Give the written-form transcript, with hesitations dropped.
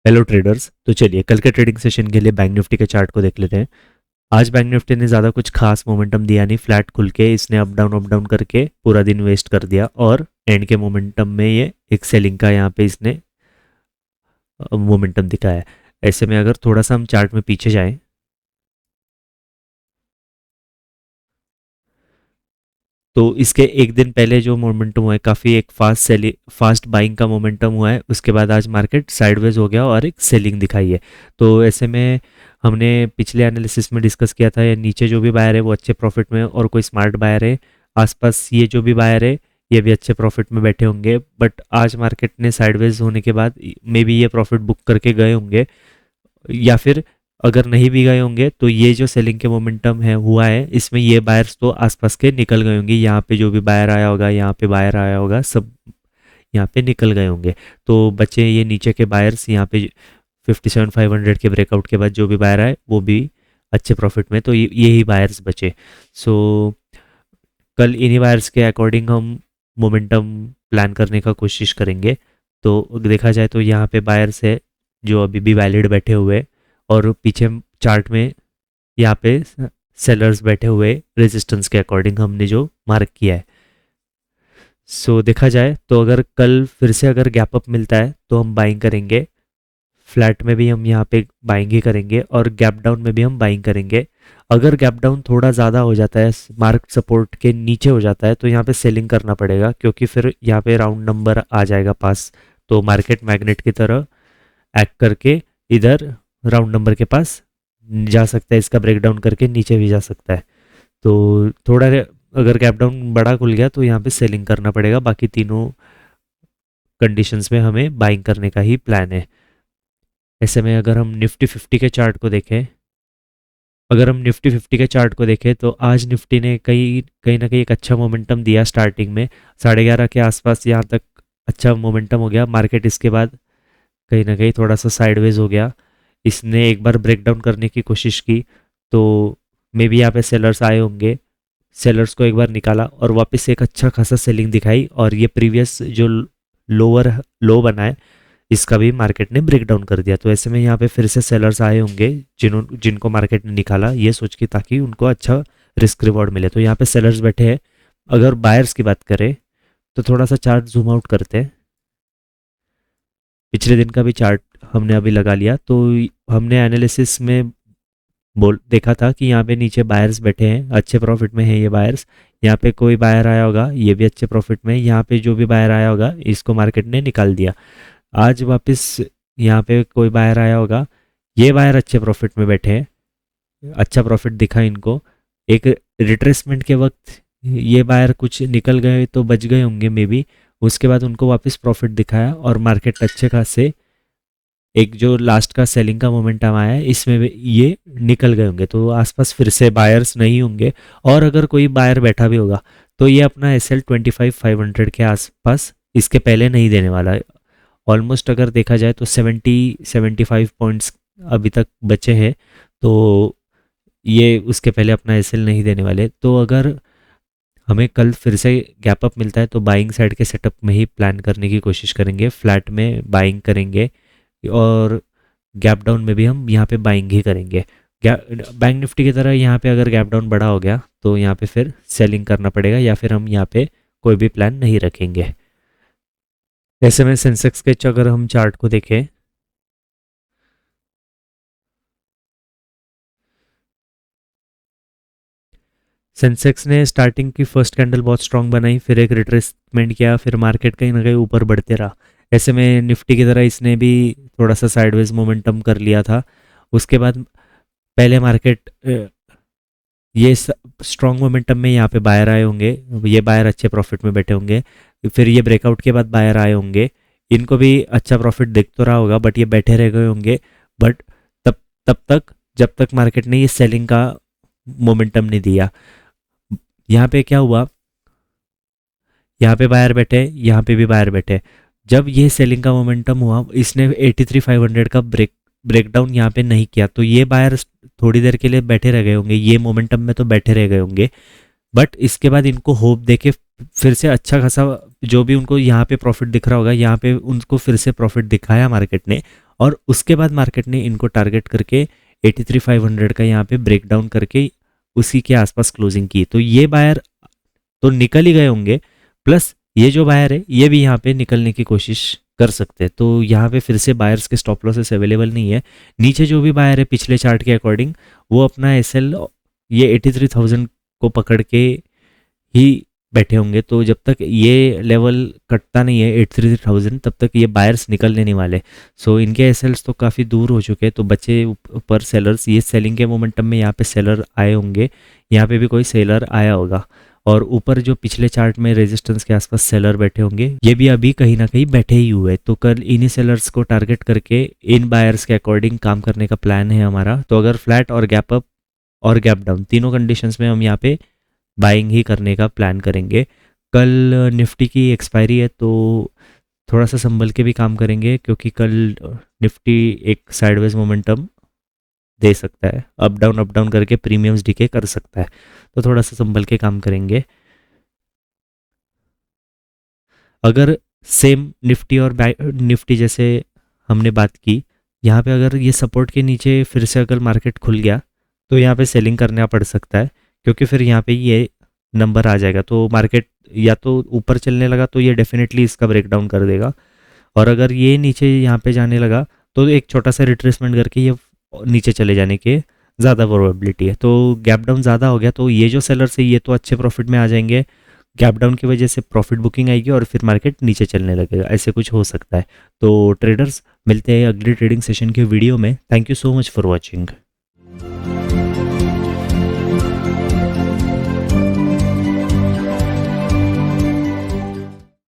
Hello traders. तो चलिए कल के ट्रेडिंग सेशन के लिए बैंक निफ्टी के चार्ट को देख लेते हैं। आज बैंक निफ्टी ने ज़्यादा कुछ खास मोमेंटम दिया नहीं, फ्लैट खुल के इसने अप डाउन करके पूरा दिन वेस्ट कर दिया और एंड के मोमेंटम में ये एक सेलिंग का यहाँ पे इसने मोमेंटम दिखाया है। ऐसे में अगर थोड़ा सा हम चार्ट में पीछे जाएं तो इसके एक दिन पहले जो मोमेंटम हुआ है काफ़ी एक फास्ट बाइंग का मोमेंटम हुआ है। उसके बाद आज मार्केट साइडवेज हो गया और एक सेलिंग दिखाई है। तो ऐसे में हमने पिछले एनालिसिस में डिस्कस किया था, ये नीचे जो भी बायर है वो अच्छे प्रॉफिट में और कोई स्मार्ट बायर है, आसपास ये जो भी बायर है ये भी अच्छे प्रॉफिट में बैठे होंगे। बट आज मार्केट ने साइडवेज होने के बाद मे बी ये प्रॉफिट बुक करके गए होंगे, या फिर अगर नहीं भी गए होंगे तो ये जो सेलिंग के मोमेंटम है हुआ है इसमें ये बायर्स तो आसपास के निकल गए होंगे। यहाँ पे जो भी बायर आया होगा, यहाँ पे बायर आया होगा, सब यहाँ पे निकल गए होंगे। तो बचे ये नीचे के बायर्स, यहाँ पे 57,500 के ब्रेकआउट के बाद जो भी बायर आए वो भी अच्छे प्रॉफिट में, तो यही बायर्स बचे। सो कल इन्हीं बायर्स के अकॉर्डिंग हम मोमेंटम प्लान करने का कोशिश करेंगे। तो देखा जाए तो यहाँ पे बायर्स है जो अभी भी वैलिड बैठे हुए, और पीछे चार्ट में यहाँ पे सेलर्स बैठे हुए रेजिस्टेंस के अकॉर्डिंग हमने जो मार्क किया है। सो देखा जाए तो अगर कल फिर से अगर गैप अप मिलता है तो हम बाइंग करेंगे, फ्लैट में भी हम यहाँ पे बाइंग ही करेंगे और गैप डाउन में भी हम बाइंग करेंगे। अगर गैप डाउन थोड़ा ज़्यादा हो जाता है, मार्क सपोर्ट के नीचे हो जाता है, तो यहाँ पे सेलिंग करना पड़ेगा, क्योंकि फिर यहाँ पे राउंड नंबर आ जाएगा पास। तो मार्केट मैग्नेट की तरह एक्ट करके इधर राउंड नंबर के पास जा सकता है, इसका ब्रेक डाउन करके नीचे भी जा सकता है। तो थोड़ा अगर गैप डाउन बड़ा खुल गया तो यहाँ पे सेलिंग करना पड़ेगा, बाकी तीनों कंडीशंस में हमें बाइंग करने का ही प्लान है। ऐसे में अगर हम निफ्टी 50 के चार्ट को देखें, तो आज निफ्टी ने कहीं कहीं ना कहीं एक अच्छा मोमेंटम दिया स्टार्टिंग में, 11:30 के आसपास यहाँ तक अच्छा मोमेंटम हो गया। मार्केट इसके बाद कहीं ना कहीं थोड़ा सा साइडवेज हो गया, इसने एक बार ब्रेक डाउन करने की कोशिश की, तो मे बी यहाँ पे सेलर्स आए होंगे, सेलर्स को एक बार निकाला और वापस से एक अच्छा खासा सेलिंग दिखाई, और ये प्रीवियस जो लोअर लो बना है इसका भी मार्केट ने ब्रेक डाउन कर दिया। तो ऐसे में यहाँ पे फिर से सेलर्स आए होंगे जिनको मार्केट ने निकाला, ये सोच के ताकि उनको अच्छा रिस्क रिवॉर्ड मिले। तो यहाँ पे सेलर्स बैठे हैं। अगर बायर्स की बात करें तो थोड़ा सा चार्ट जूम आउट करते हैं। पिछले दिन का भी चार्ट हमने अभी लगा लिया, तो हमने एनालिसिस में बोल देखा था कि यहाँ पे नीचे बायर्स बैठे हैं, अच्छे प्रॉफिट में हैं ये बायर्स। यहाँ पे कोई बायर आया होगा, ये भी अच्छे प्रॉफिट में, यहाँ पे जो भी बायर आया होगा इसको मार्केट ने निकाल दिया। आज वापस यहाँ पे कोई बायर आया होगा, ये बायर अच्छे प्रॉफिट में बैठे हैं, अच्छा प्रॉफिट दिखा इनको। एक रिट्रेसमेंट के वक्त ये बायर कुछ निकल गए तो बच गए होंगे मे बी, उसके बाद उनको वापस प्रॉफिट दिखाया और मार्केट अच्छे खासे एक जो लास्ट का सेलिंग का मोमेंटम आया है इसमें भी ये निकल गए होंगे, तो आसपास फिर से बायर्स नहीं होंगे। और अगर कोई बायर बैठा भी होगा तो ये अपना SL 25,500 के आसपास इसके पहले नहीं देने वाला है। ऑलमोस्ट अगर देखा जाए तो 75 पॉइंट्स अभी तक बचे हैं, तो ये उसके पहले अपना एसएल नहीं देने वाले। तो अगर हमें कल फिर से गैप अप मिलता है तो बाइंग साइड के सेटअप में ही प्लान करने की कोशिश करेंगे, फ्लैट में बाइंग करेंगे और गैप डाउन में भी हम यहाँ पे बाइंग ही करेंगे। बैंक निफ्टी की तरह यहाँ पे अगर गैप डाउन बड़ा हो गया तो यहाँ पे फिर सेलिंग करना पड़ेगा, या फिर हम यहाँ पे कोई भी प्लान नहीं रखेंगे। ऐसे में सेंसेक्स के अगर हम चार्ट को देखें, सेंसेक्स ने स्टार्टिंग की फर्स्ट कैंडल बहुत स्ट्रांग बनाई, फिर एक रिट्रेसमेंट किया, फिर मार्केट कहीं ना कहीं ऊपर बढ़ते रहा। ऐसे में निफ्टी की तरह इसने भी थोड़ा सा साइडवेज मोमेंटम कर लिया था। उसके बाद पहले मार्केट ये स्ट्रॉन्ग मोमेंटम में यहाँ पे बायर आए होंगे, ये बायर अच्छे प्रॉफिट में बैठे होंगे। फिर ये ब्रेकआउट के बाद बायर आए होंगे, इनको भी अच्छा प्रॉफिट दिख तो रहा होगा बट ये बैठे रह गए होंगे। बट तब तब तक जब तक मार्केट ने ये सेलिंग का मोमेंटम नहीं दिया। यहाँ पे क्या हुआ, यहाँ पे बायर बैठे, यहाँ पे भी बायर बैठे। जब ये सेलिंग का मोमेंटम हुआ इसने 83,500 का ब्रेकडाउन यहाँ पे नहीं किया, तो ये बायर थोड़ी देर के लिए बैठे रह गए होंगे, ये मोमेंटम में तो बैठे रह गए होंगे। बट इसके बाद इनको होप देके फिर से अच्छा खासा जो भी उनको यहाँ पे प्रॉफिट दिख रहा होगा, यहाँ पे उनको फिर से प्रॉफिट दिखाया मार्केट ने, और उसके बाद मार्केट ने इनको टारगेट करके 83,500 का यहाँ पे ब्रेक डाउन करके उसी के आसपास क्लोजिंग की। तो ये बायर तो निकल ही गए होंगे, प्लस ये जो बायर है ये भी यहाँ पे निकलने की कोशिश कर सकते हैं। तो यहाँ पे फिर से बायर्स के स्टॉप लॉसेस अवेलेबल नहीं है। नीचे जो भी बायर है पिछले चार्ट के अकॉर्डिंग वो अपना एसएल ये 83,000 को पकड़ के ही बैठे होंगे। तो जब तक ये लेवल कटता नहीं है 83,000 तब तक ये बायर्स निकलने नहीं वाले। सो इनके एसएल्स तो काफ़ी दूर हो चुके हैं, तो बचे ऊपर सेलर्स। ये सेलिंग के मोमेंटम में यहाँ पे सेलर आए होंगे, यहाँ पे भी कोई सेलर आया होगा। और ऊपर जो पिछले चार्ट में रेजिस्टेंस के आसपास सेलर बैठे होंगे ये भी अभी कहीं ना कहीं बैठे ही हुए। तो कल इन्हीं सेलर्स को टारगेट करके इन बायर्स के अकॉर्डिंग काम करने का प्लान है हमारा। तो अगर फ्लैट और गैप अप और गैप डाउन तीनों कंडीशंस में हम यहाँ पे बाइंग ही करने का प्लान करेंगे। कल निफ्टी की एक्सपायरी है तो थोड़ा सा संभल के भी काम करेंगे, क्योंकि कल निफ्टी एक साइडवेज मोमेंटम दे सकता है, अप डाउन करके प्रीमियम्स डीके कर सकता है। तो थोड़ा सा संभल के काम करेंगे। अगर सेम निफ्टी और निफ्टी जैसे हमने बात की, यहाँ पे अगर ये सपोर्ट के नीचे फिर से अगर मार्केट खुल गया तो यहाँ पे सेलिंग करना पड़ सकता है, क्योंकि फिर यहाँ पे ये नंबर आ जाएगा। तो मार्केट या तो ऊपर चलने लगा तो ये डेफिनेटली इसका ब्रेकडाउन कर देगा, और अगर ये नीचे यहाँ पे जाने लगा तो एक छोटा सा रिट्रेसमेंट करके ये नीचे चले जाने के ज़्यादा प्रोबेबिलिटी है। तो गैप डाउन ज़्यादा हो गया तो ये जो सेलर्स है ये तो अच्छे प्रॉफिट में आ जाएंगे, गैप डाउन की वजह से प्रॉफिट बुकिंग आएगी और फिर मार्केट नीचे चलने लगेगा, ऐसे कुछ हो सकता है। तो ट्रेडर्स मिलते हैं अगले ट्रेडिंग सेशन के वीडियो में। Thank you so much for watching.